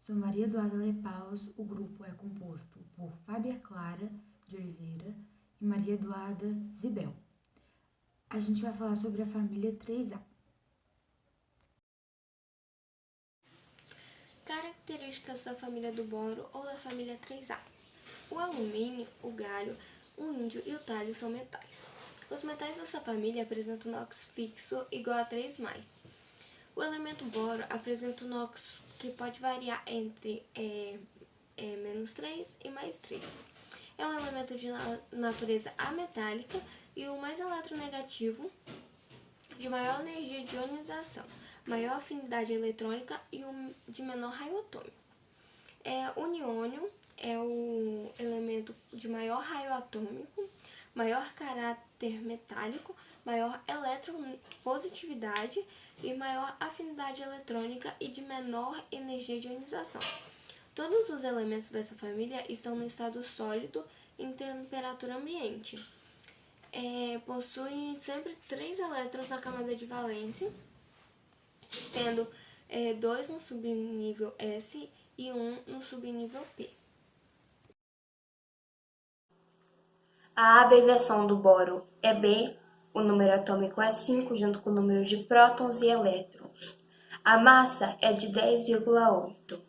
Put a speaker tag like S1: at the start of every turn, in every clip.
S1: Sou Maria Eduarda Lepaus, o grupo é composto por Fábia Clara de Oliveira e Maria Eduarda Zibel. A gente vai falar sobre a família 3A.
S2: Características da família do boro ou da família 3A. O alumínio, o galho, o índio e o talho são metais. Os metais dessa família apresentam NOx fixo igual a 3+. O elemento boro apresenta um NOx que pode variar entre -3 e +3. É um elemento de natureza ametálica e o mais eletronegativo, de maior energia de ionização, maior afinidade eletrônica e de menor raio atômico. O niônio é o elemento de maior raio atômico, maior caráter metálico, maior eletropositividade e maior afinidade eletrônica e de menor energia de ionização. Todos os elementos dessa família estão no estado sólido em temperatura ambiente. Possuem sempre 3 elétrons na camada de valência, sendo 2 no subnível S e 1 no subnível P.
S3: A abreviação do boro é B, o número atômico é 5, junto com o número de prótons e elétrons. A massa é de 10,8.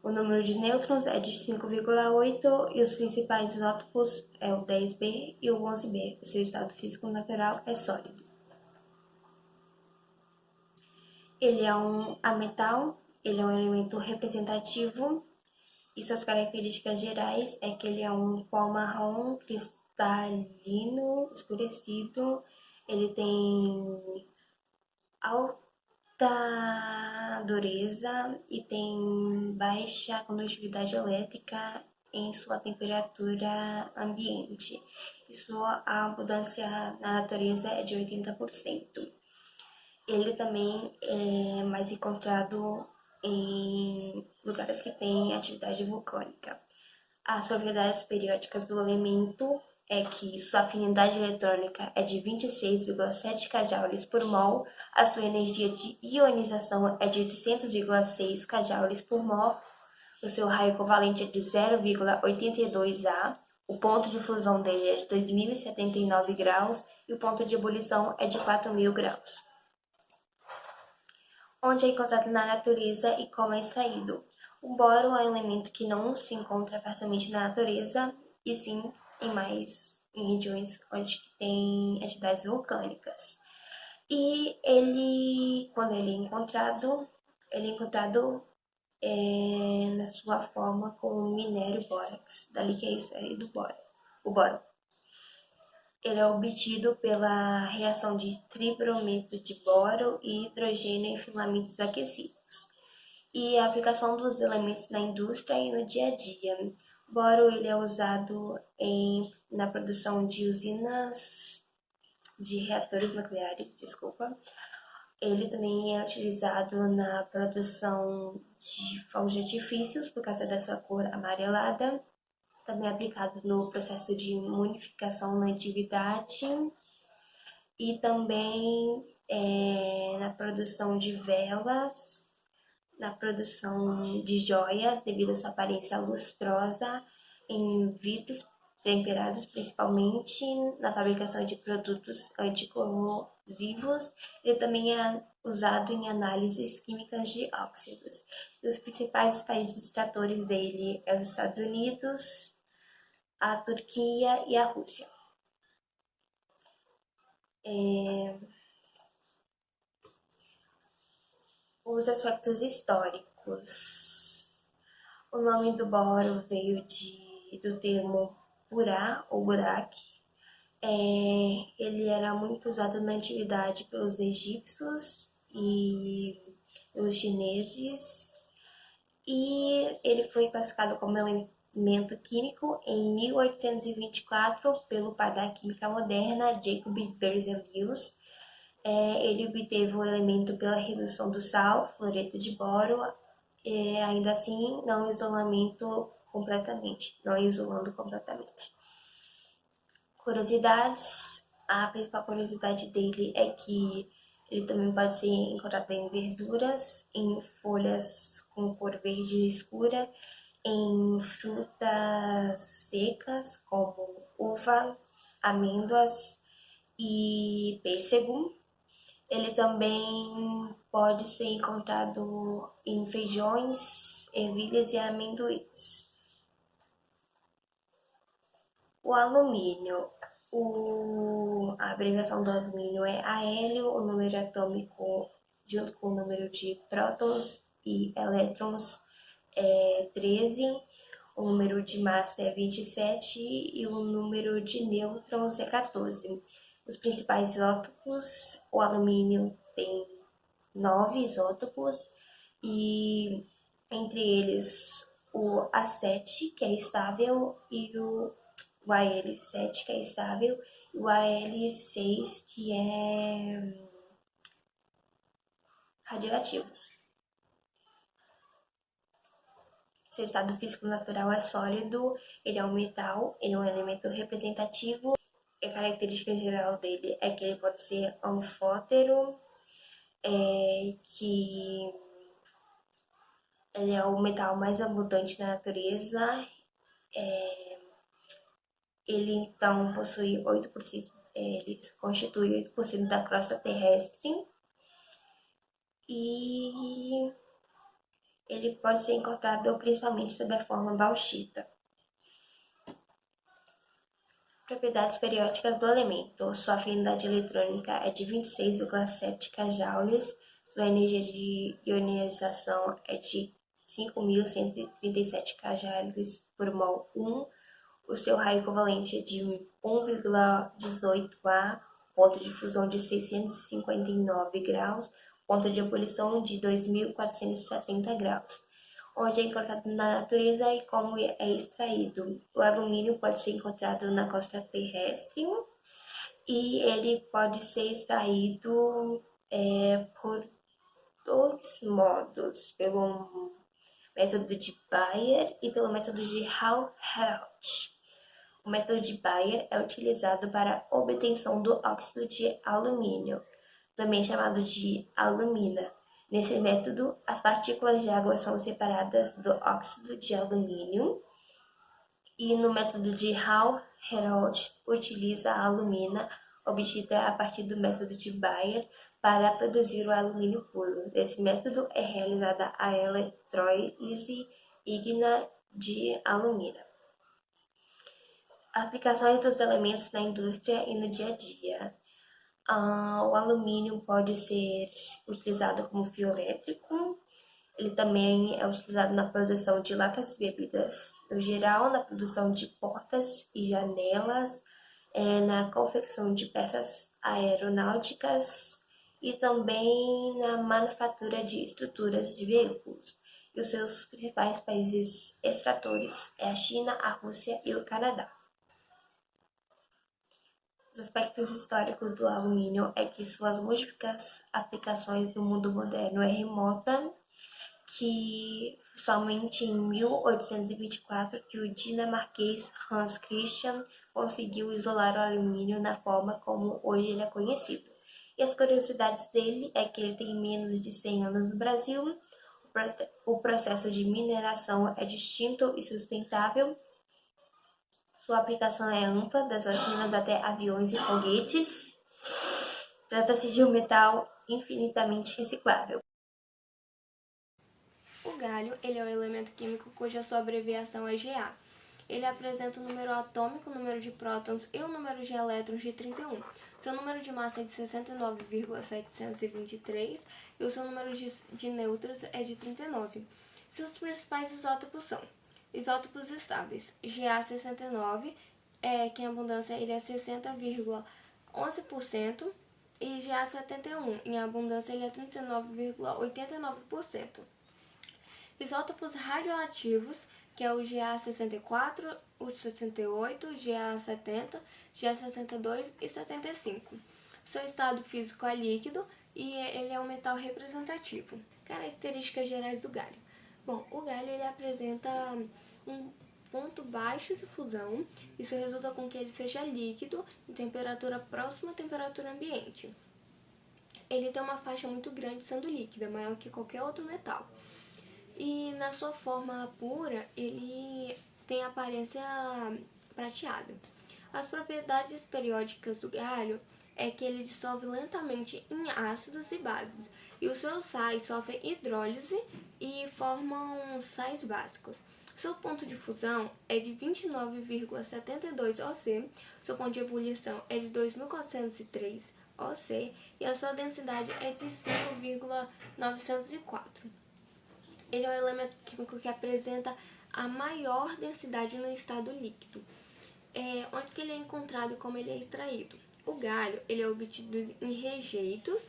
S3: O número de nêutrons é de 5,8 e os principais isótopos é o 10B e o 11B. O seu estado físico natural é sólido. Ele é um ametal, ele é um elemento representativo e suas características gerais é que ele é um pó marrom cristalino escurecido, ele tem alta dureza e tem baixa condutividade elétrica em sua temperatura ambiente. Sua abundância na natureza é de 80%. Ele também é mais encontrado em lugares que têm atividade vulcânica. As propriedades periódicas do elemento é que sua afinidade eletrônica é de 26,7 kJ por mol, a sua energia de ionização é de 800,6 kJ por mol, o seu raio covalente é de 0,82 A, o ponto de fusão dele é de 2079 graus e o ponto de ebulição é de 4.000 graus. Onde é encontrado na natureza e como é extraído. O boro é um elemento que não se encontra facilmente na natureza, e sim em regiões onde tem atividades vulcânicas. E quando ele é encontrado na sua forma com o minério bórax, dali que é extraído o boro. Ele é obtido pela reação de tribrometo de boro e hidrogênio em filamentos aquecidos. E a aplicação dos elementos na indústria e no dia a dia. O boro ele é usado na produção de usinas de reatores nucleares, Ele também é utilizado na produção de fogos de artifícios por causa da sua cor amarelada. Também é aplicado no processo de munificação na atividade e também na produção de velas, na produção de joias, devido à sua aparência lustrosa, em vidros temperados, principalmente na fabricação de produtos anticorrosivos. Ele também é usado em análises químicas de óxidos. E os principais países extratores dele são os Estados Unidos, a Turquia e a Rússia. Os aspectos históricos. O nome do boro veio do termo burá ou burak. Ele era muito usado na antiguidade pelos egípcios e pelos chineses. E ele foi classificado como elemento químico em 1824 pelo pai da química moderna, Jacob Berzelius. Ele obteve o elemento pela redução do sal, fluoreto de boro, ainda assim não isolando completamente. Curiosidades. A principal curiosidade dele é que ele também pode ser encontrado em verduras, em folhas com cor verde escura em frutas secas como uva, amêndoas e pêssego. Ele também pode ser encontrado em feijões, ervilhas e amendoins. O alumínio. A abreviação do alumínio é Al, o número atômico junto com o número de prótons e elétrons é 13, o número de massa é 27 e o número de nêutrons é 14. Os principais isótopos, o alumínio tem 9 isótopos e entre eles o A7, que é estável, e o Al7, que é estável, e o Al6, que é radioativo. Seu estado físico natural é sólido, ele é um metal, ele é um elemento representativo. A característica geral dele é que ele pode ser anfótero, que ele é o metal mais abundante na natureza. Ele então possui 8%, ele constitui 8% da crosta terrestre e ele pode ser encontrado principalmente sob a forma bauxita. Propriedades periódicas do elemento. Sua afinidade eletrônica é de 26,7 kJ, sua energia de ionização é de 5.137 kJ por mol 1, o seu raio covalente é de 1,18 A, ponto de fusão de 659 graus, ponto de ebulição de 2.470 graus. Onde é encontrado na natureza e como é extraído. O alumínio pode ser encontrado na costa terrestre e ele pode ser extraído por dois modos, pelo método de Bayer e pelo método de Hall-Héroult. O método de Bayer é utilizado para a obtenção do óxido de alumínio, também chamado de alumina. Nesse método, as partículas de água são separadas do óxido de alumínio e no método de Hall-Héroult utiliza a alumina obtida a partir do método de Bayer para produzir o alumínio puro. Nesse método é realizada a eletrólise ígnia de alumina. Aplicações dos elementos na indústria e no dia a dia. O alumínio pode ser utilizado como fio elétrico. Ele também é utilizado na produção de latas e bebidas no geral, na produção de portas e janelas, na confecção de peças aeronáuticas e também na manufatura de estruturas de veículos. E os seus principais países extratores é a China, a Rússia e o Canadá. Os aspectos históricos do alumínio é que suas múltiplas aplicações no mundo moderno é remota, que somente em 1824 que o dinamarquês Hans Christian conseguiu isolar o alumínio na forma como hoje ele é conhecido. E as curiosidades dele é que ele tem menos de 100 anos no Brasil, o processo de mineração é distinto e sustentável, sua aplicação é ampla, das vacinas até aviões e foguetes. Trata-se de um metal infinitamente reciclável.
S2: O galho, ele é um elemento químico cuja sua abreviação é Ga. Ele apresenta o número atômico, o número de prótons e o número de elétrons de 31. Seu número de massa é de 69,723 e o seu número de nêutrons é de 39. Seus principais isótopos são isótopos estáveis. Ga69, que em abundância ele é 60,11%, e Ga71, em abundância ele é 39,89%. Isótopos radioativos, que é o Ga64, o 68, Ga70, Ga72 e 75. Seu estado físico é líquido e ele é um metal representativo. Características gerais do galho. Bom, o galho ele apresenta um ponto baixo de fusão, isso resulta com que ele seja líquido em temperatura próxima à temperatura ambiente. Ele tem uma faixa muito grande sendo líquida, maior que qualquer outro metal. E na sua forma pura, ele tem aparência prateada. As propriedades periódicas do galho é que ele dissolve lentamente em ácidos e bases, e os seus sais sofrem hidrólise e formam sais básicos. Seu ponto de fusão é de 29,72 oC, seu ponto de ebulição é de 2.403 oC e a sua densidade é de 5,904. Ele é um elemento químico que apresenta a maior densidade no estado líquido. Onde que ele é encontrado e como ele é extraído? O galho ele é obtido em rejeitos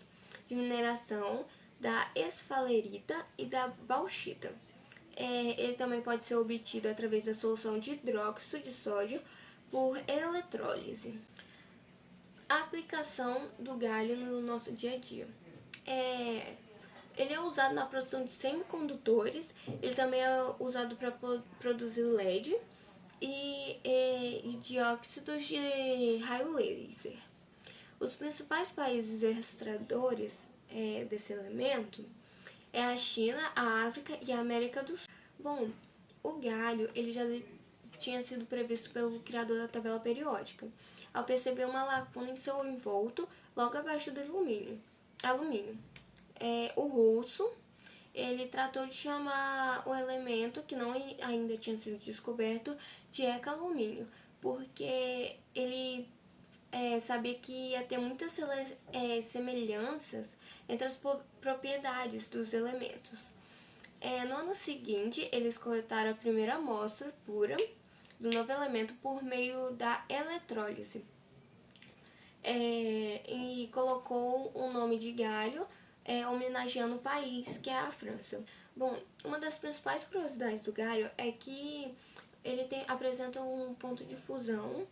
S2: de mineração da esfalerita e da bauxita. Ele também pode ser obtido através da solução de hidróxido de sódio por eletrólise. A aplicação do galho no nosso dia a dia. Ele é usado na produção de semicondutores, ele também é usado para produzir LED e dióxidos de raio laser. Os principais países extratores desse elemento é a China, a África e a América do Sul. Bom, o galho ele já tinha sido previsto pelo criador da tabela periódica, ao perceber uma lacuna em seu envolto logo abaixo do alumínio. O russo ele tratou de chamar o elemento que não ainda tinha sido descoberto de eca-alumínio, porque ele sabia que ia ter muitas semelhanças entre as propriedades dos elementos. No ano seguinte, eles coletaram a primeira amostra pura do novo elemento por meio da eletrólise e colocou o nome de galho homenageando o país, que é a França. Bom, uma das principais curiosidades do galho é que ele apresenta um ponto de fusão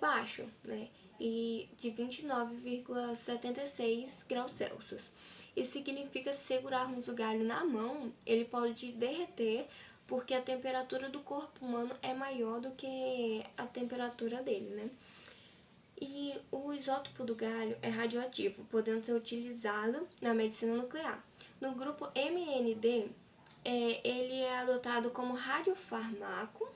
S2: baixo, né? E de 29,76 graus Celsius. Isso significa que se segurarmos o galho na mão, ele pode derreter, porque a temperatura do corpo humano é maior do que a temperatura dele, né? E o isótopo do galho é radioativo, podendo ser utilizado na medicina nuclear. No grupo MND, ele é adotado como radiofármaco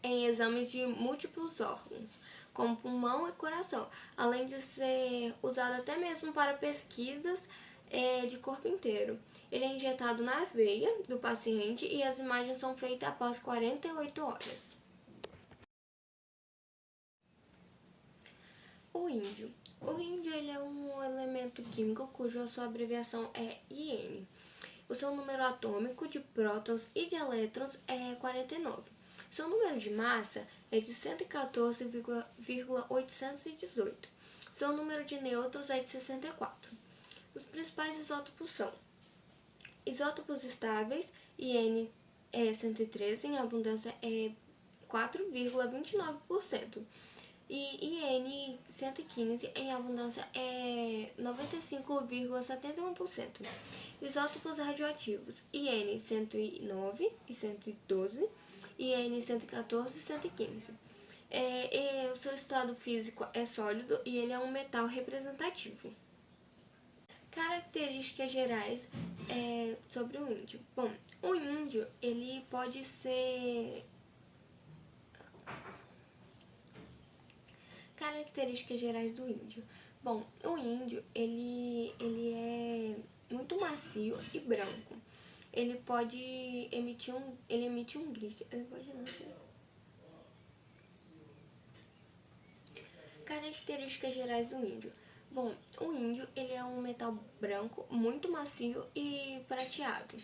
S2: em exames de múltiplos órgãos, como pulmão e coração, além de ser usado até mesmo para pesquisas de corpo inteiro. Ele é injetado na veia do paciente e as imagens são feitas após 48 horas. O índio. O índio ele é um elemento químico cuja sua abreviação é IN. O seu número atômico de prótons e de elétrons é 49. Seu número de massa é de 114,818. Seu número de nêutrons é de 64. Os principais isótopos são isótopos estáveis, IN é 113, em abundância é 4,29%. E IN 115 em abundância é 95,71%. Isótopos radioativos, IN 109 e 112, IN 114 e 115. O seu estado físico é sólido e ele é um metal representativo. Características gerais sobre o índio. Bom, o índio ele pode ser... Características gerais do índio. Bom, o índio ele é muito macio e branco. Ele pode emitir um grito. Características gerais do índio. Bom, o índio ele é um metal branco, muito macio e prateado.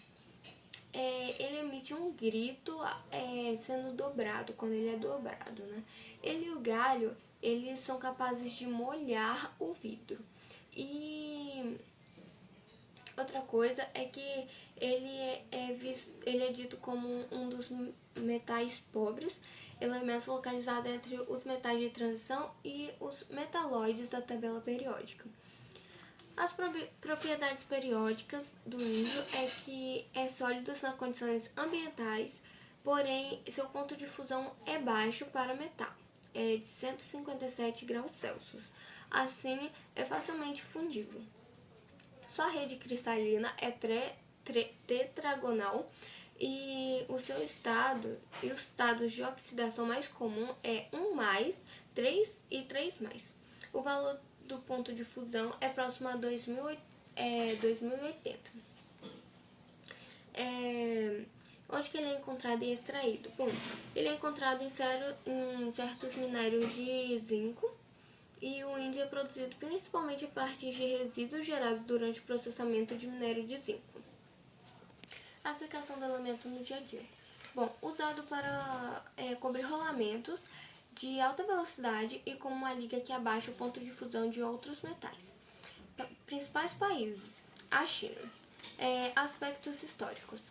S2: Ele emite um grito sendo dobrado, quando ele é dobrado, né? Ele e o galho eles são capazes de molhar o vidro. E outra coisa é que ele é dito como um dos metais pobres, elementos localizados entre os metais de transição e os metalóides da tabela periódica. As propriedades periódicas do índio é que é sólido nas condições ambientais, porém seu ponto de fusão é baixo para metal. É de 157 graus Celsius. Assim, é facilmente fundível. Sua rede cristalina é tetragonal e o seu estado e os estados de oxidação mais comum é 1+, 3 e 3+. O valor do ponto de fusão é próximo a 2080. Onde que ele é encontrado e extraído? Bom, ele é encontrado em certos minérios de zinco, e o índio é produzido principalmente a partir de resíduos gerados durante o processamento de minério de zinco. A aplicação do elemento no dia a dia. Bom, usado para cobrir rolamentos de alta velocidade e como uma liga que abaixa o ponto de fusão de outros metais. Principais países: a China. Aspectos históricos.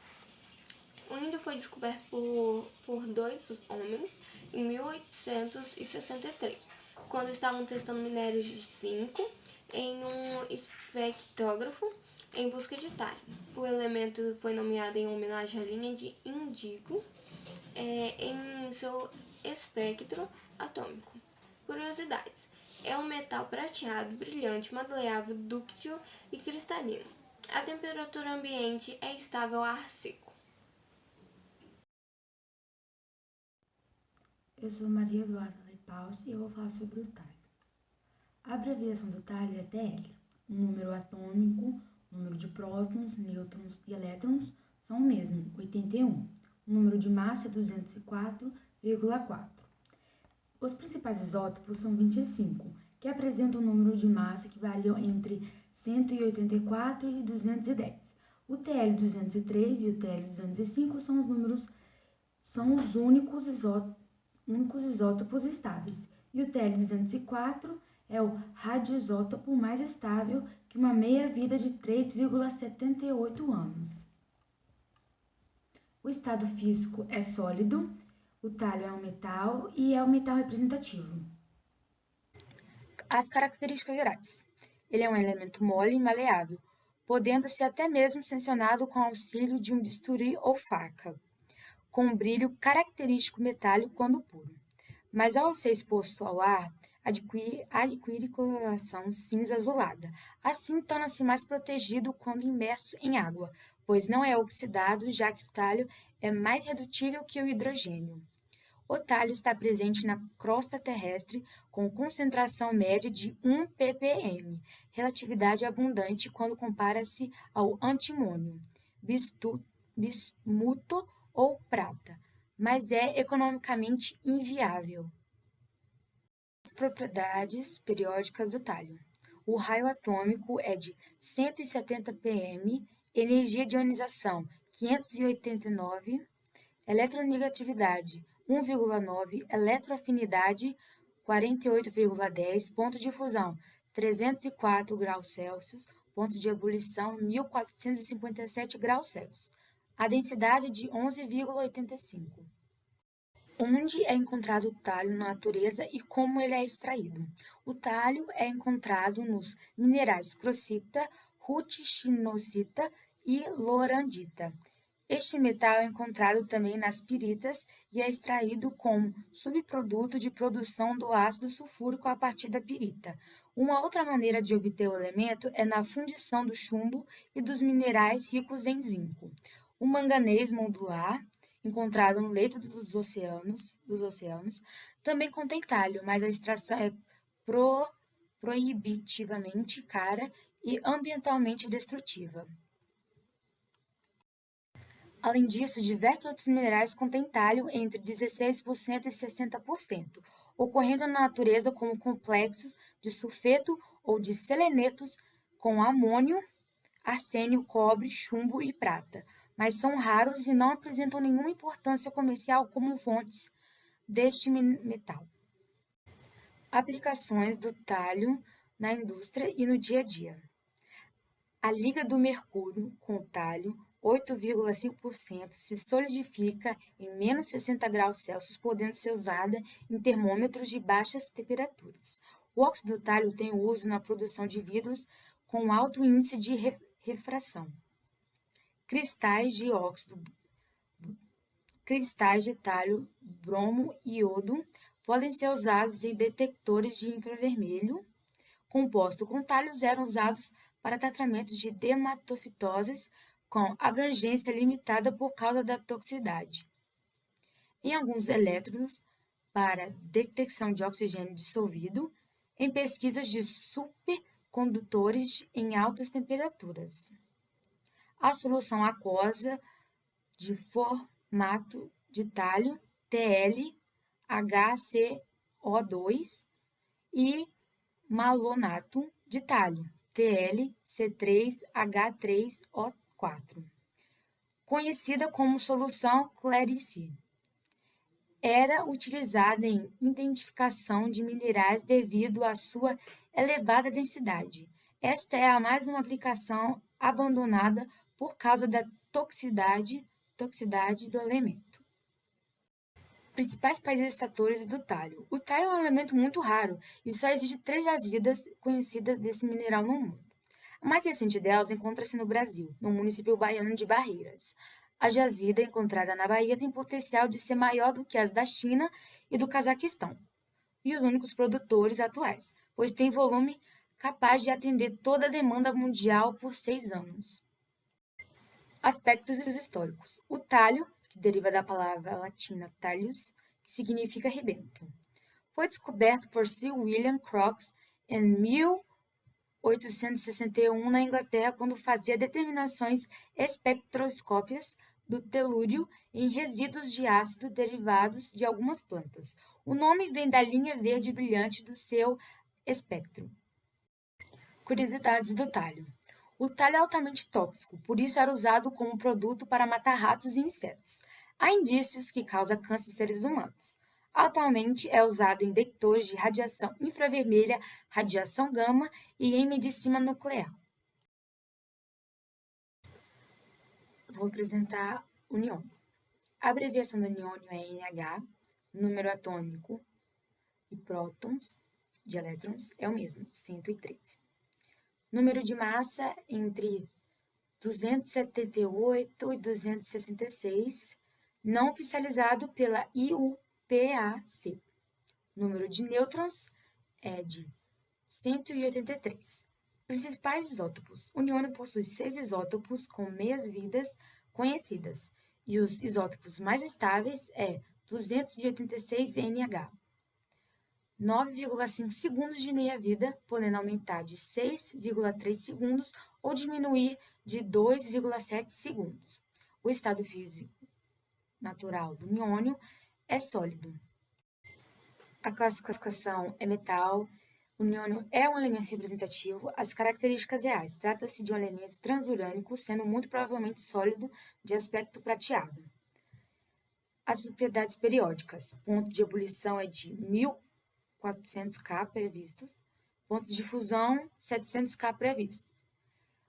S2: O índio foi descoberto por dois homens em 1863, quando estavam testando minérios de zinco em um espectrógrafo em busca de talho. O elemento foi nomeado em homenagem à linha de Índigo em seu espectro atômico. Curiosidades: é um metal prateado, brilhante, maleável, dúctil e cristalino. A temperatura ambiente é estável a ar seco.
S1: Eu sou Maria Eduarda Lepaus e eu vou falar sobre o talho. A abreviação do talho é TL. O número atômico, o número de prótons, nêutrons e elétrons são o mesmo, 81. O número de massa é 204,4. Os principais isótopos são 25, que apresentam um número de massa que variam entre 184 e 210. O TL203 e o TL205 são os únicos isótopos estáveis, e o TL204 é o radioisótopo mais estável, que uma meia-vida de 3,78 anos. O estado físico é sólido, o talho é um metal e é um metal representativo.
S4: As características gerais. Ele é um elemento mole e maleável, podendo ser até mesmo seccionado com auxílio de um bisturi ou faca, com um brilho característico metálico quando puro, mas ao ser exposto ao ar, adquire coloração cinza azulada. Assim, torna-se mais protegido quando imerso em água, pois não é oxidado, já que o talho é mais redutível que o hidrogênio. O talho está presente na crosta terrestre com concentração média de 1 ppm, relatividade abundante quando compara-se ao antimônio, bismuto ou prata, mas é economicamente inviável. As propriedades periódicas do talho. O raio atômico é de 170 pm, energia de ionização 589, eletronegatividade 1,9, eletroafinidade 48,10, ponto de fusão 304 graus Celsius, ponto de ebulição 1457 graus Celsius. A densidade de 11,85. Onde é encontrado o talho na natureza e como ele é extraído? O talho é encontrado nos minerais crossita, rutichinosita e lorandita. Este metal é encontrado também nas piritas e é extraído como subproduto de produção do ácido sulfúrico a partir da pirita. Uma outra maneira de obter o elemento é na fundição do chumbo e dos minerais ricos em zinco. O manganês modular, encontrado no leito dos oceanos, também contém talho, mas a extração é proibitivamente cara e ambientalmente destrutiva. Além disso, diversos outros minerais contêm talho entre 16% e 60%, ocorrendo na natureza como complexos de sulfeto ou de selenetos com amônio, arsênio, cobre, chumbo e prata, mas são raros e não apresentam nenhuma importância comercial como fontes deste metal. Aplicações do talho na indústria e no dia a dia. A liga do mercúrio com o talho 8,5% se solidifica em menos 60 graus Celsius, podendo ser usada em termômetros de baixas temperaturas. O óxido do talho tem uso na produção de vidros com alto índice de refração. Cristais de talho, bromo e iodo podem ser usados em detectores de infravermelho. Composto com talhos eram usados para tratamentos de dermatofitoses, com abrangência limitada por causa da toxicidade. Em alguns elétrodos, para detecção de oxigênio dissolvido, em pesquisas de supercondutores em altas temperaturas. A solução aquosa de formato de talho TL, HCO2 e malonato de talho TL, C3H3O4, conhecida como solução Clarice. Era utilizada em identificação de minerais devido à sua elevada densidade. Esta é a mais uma aplicação abandonada por causa da toxicidade do elemento. Principais países extratores do talho. O talho é um elemento muito raro e só existe 3 jazidas conhecidas desse mineral no mundo. A mais recente delas encontra-se no Brasil, no município baiano de Barreiras. A jazida encontrada na Bahia tem potencial de ser maior do que as da China e do Cazaquistão, e os únicos produtores atuais, pois tem volume capaz de atender toda a demanda mundial por 6 anos. Aspectos históricos. O talho, que deriva da palavra latina thallius, que significa rebento, foi descoberto por Sir William Crookes em 1861 na Inglaterra, quando fazia determinações espectroscópicas do telúrio em resíduos de ácido derivados de algumas plantas. O nome vem da linha verde brilhante do seu espectro. Curiosidades do talho. O talho é altamente tóxico, por isso era usado como produto para matar ratos e insetos. Há indícios que causa câncer em seres humanos. Atualmente é usado em detectores de radiação infravermelha, radiação gama e em medicina nuclear. Vou apresentar o niônio. A abreviação do niônio é NH, número atômico e prótons de elétrons é o mesmo, 113. Número de massa entre 278 e 266, não oficializado pela IUPAC. Número de nêutrons é de 183. Principais isótopos. O niônio possui 6 isótopos com meias-vidas conhecidas, e os isótopos mais estáveis é 286 NH. 9,5 segundos de meia-vida, podendo aumentar de 6,3 segundos ou diminuir de 2,7 segundos. O estado físico natural do niônio é sólido. A classificação é metal. O niônio é um elemento representativo. As características reais. Trata-se de um elemento transurânico, sendo muito provavelmente sólido, de aspecto prateado. As propriedades periódicas. Ponto de ebulição é de 1.400 K previstos. Pontos de fusão, 700 K previstos.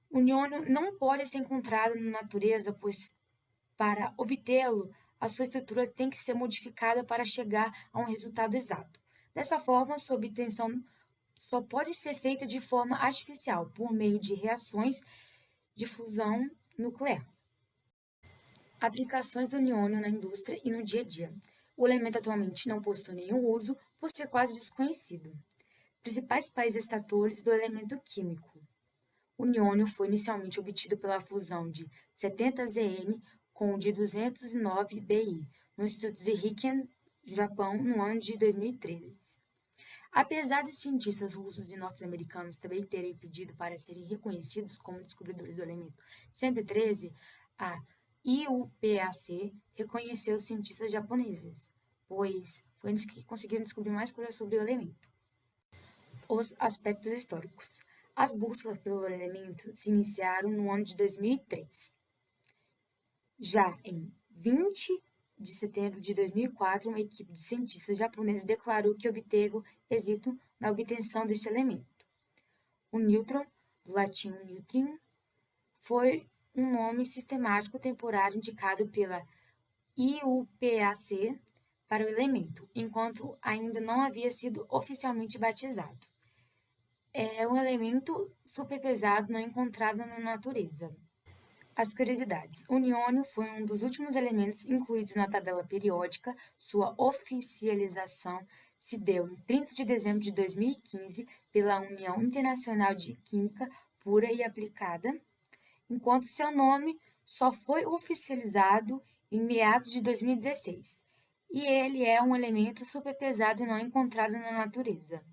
S4: O niônio não pode ser encontrado na natureza, pois para obtê-lo, a sua estrutura tem que ser modificada para chegar a um resultado exato. Dessa forma, sua obtenção só pode ser feita de forma artificial, por meio de reações de fusão nuclear. Aplicações do niônio na indústria e no dia a dia. O elemento atualmente não possui nenhum uso, por ser quase desconhecido. Principais países extratores do elemento químico. O niônio foi inicialmente obtido pela fusão de 70 Zn com o de 209 Bi, no Instituto Zirikian, Japão, no ano de 2013. Apesar de cientistas russos e norte-americanos também terem pedido para serem reconhecidos como descobridores do elemento 113, a IUPAC reconheceu os cientistas japoneses, pois foi eles que conseguiram descobrir mais coisas sobre o elemento. Os aspectos históricos. As buscas pelo elemento se iniciaram no ano de 2003. Já em 20 de setembro de 2004, uma equipe de cientistas japoneses declarou que obteve êxito na obtenção deste elemento. O nêutron, do latim neutrium, foi um nome sistemático temporário indicado pela IUPAC para o elemento, enquanto ainda não havia sido oficialmente batizado. É um elemento superpesado não encontrado na natureza. As curiosidades. O niônio foi um dos últimos elementos incluídos na tabela periódica. Sua oficialização se deu em 30 de dezembro de 2015 pela União Internacional de Química Pura e Aplicada, enquanto seu nome só foi oficializado em meados de 2016, e ele é um elemento superpesado não encontrado na natureza.